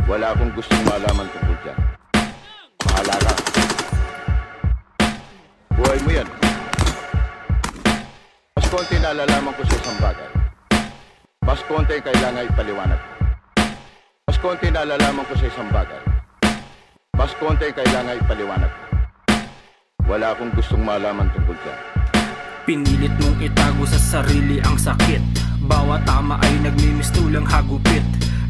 Wala akong gustong malaman tungkol dyan. Bahala ka. Buhay mo yan. Mas konti nalalaman ko sa isang bagay. Mas konti kailangan ipaliwanag ko. Mas konti nalalaman ko sa isang bagay. Mas konti kailangan ipaliwanag ko. Wala akong gustong malaman tungkol dyan. Pinilit mong itago sa sarili ang sakit. Bawat tama ay nagmimistulang hagupit.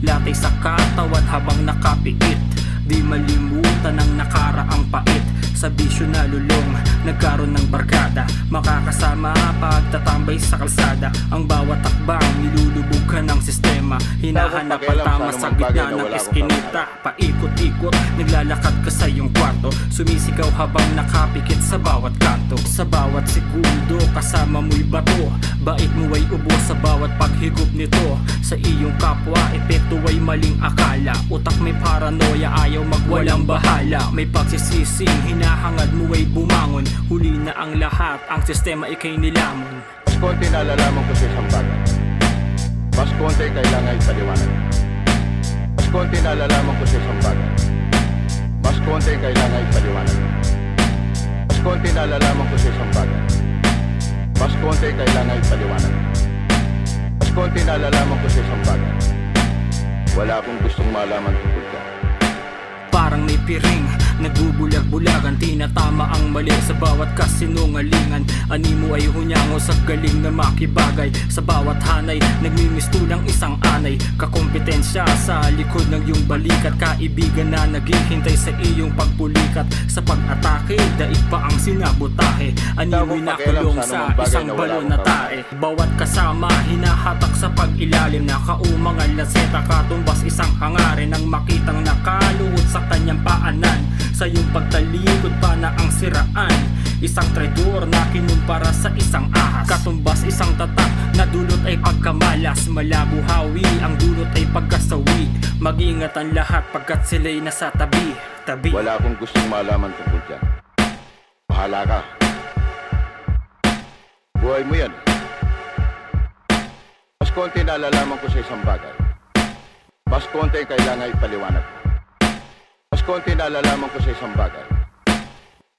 Latay sa katawan habang nakapiit. Di malimutan ang nakaraang pait. Sa bisyo na lulong, nagkaroon ng barkada. Makakasama pagtatambay sa kalsada. Ang bawat takbang nilulubog ka ng sistema. Hinahanap ang tama sa gitna ng eskinita. Paikot-ikot, naglalakad ka sa iyong kwarto. Sumisigaw habang nakapikit sa bawat kanto. Sa bawat segundo, kasama mo'y bato. Bait mo ay ubo sa bawat paghigop nito. Sa iyong kapwa, epekto ay maling akala. Utak may paranoia, ayaw magwalang bahala. May pagsisising, hinahangad mo ay bumangon. Huli na ang lahat, ang sistema ikay nilamon. Mas konti nalalaman ko sa isang bagay. Mas konti kailangan ipaliwanag. Mas konti nalalaman ko sa isang bagay. Mas konti kailangan ipaliwanag. Mas konti nalalaman ko sa isang bagay. Mas konti kailangan ipaliwanag. Mas konti nalalaman ko sa isang bagay. Wala akong gustong malaman tungkol dyan. Parang may piring, nagbubulag-bulagan. Tinatama ang mali sa bawat kasinungalingan. Animo ay hunyango sa galing na makibagay. Sa bawat hanay, nagmimistulang isang anay. Kakompetensya sa likod ng iyong balikat. Kaibigan na naghihintay sa iyong pagpulikat. Sa pag-atake, daig pa ang sinabotahe. Animo'y nakulong sa isang balon na tae. Bawat kasama, hinahatak sa pag-ilalim. Nakaumangal na seta, katumbas isang hangarin. Ang makitang nakaluhod sa kanyang paanan. Sa iyong pagtalikod pa na ang siraan. Isang traidor na kinumpara sa isang ahas. Katumbas isang tatak na dulot ay pagkamalas. Malabuhawi, ang dulot ay pagkasawi. Mag-ingat ang lahat pagkat sila'y nasa tabi. Wala akong gustong malaman tungkol dyan. Bahala ka. Buhay mo yan. Mas konti nalalaman ko sa isang bagay. Mas konti kailangan ipaliwanag ko. Mas konti nalalaman ko sa isang bagay.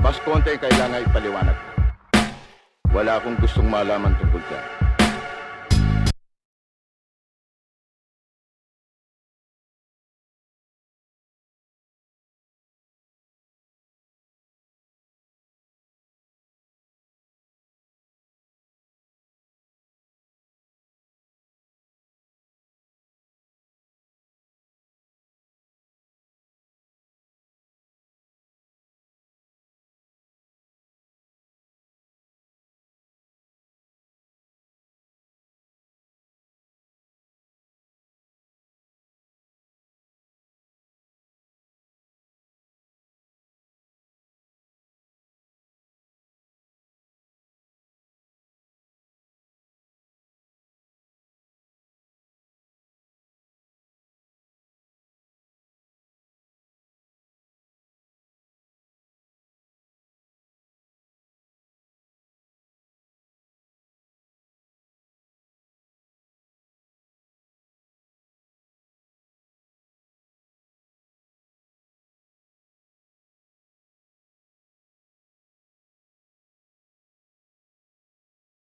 Mas konti kailangan ipaliwanag ko. Wala akong gustong malaman tungkol dyan.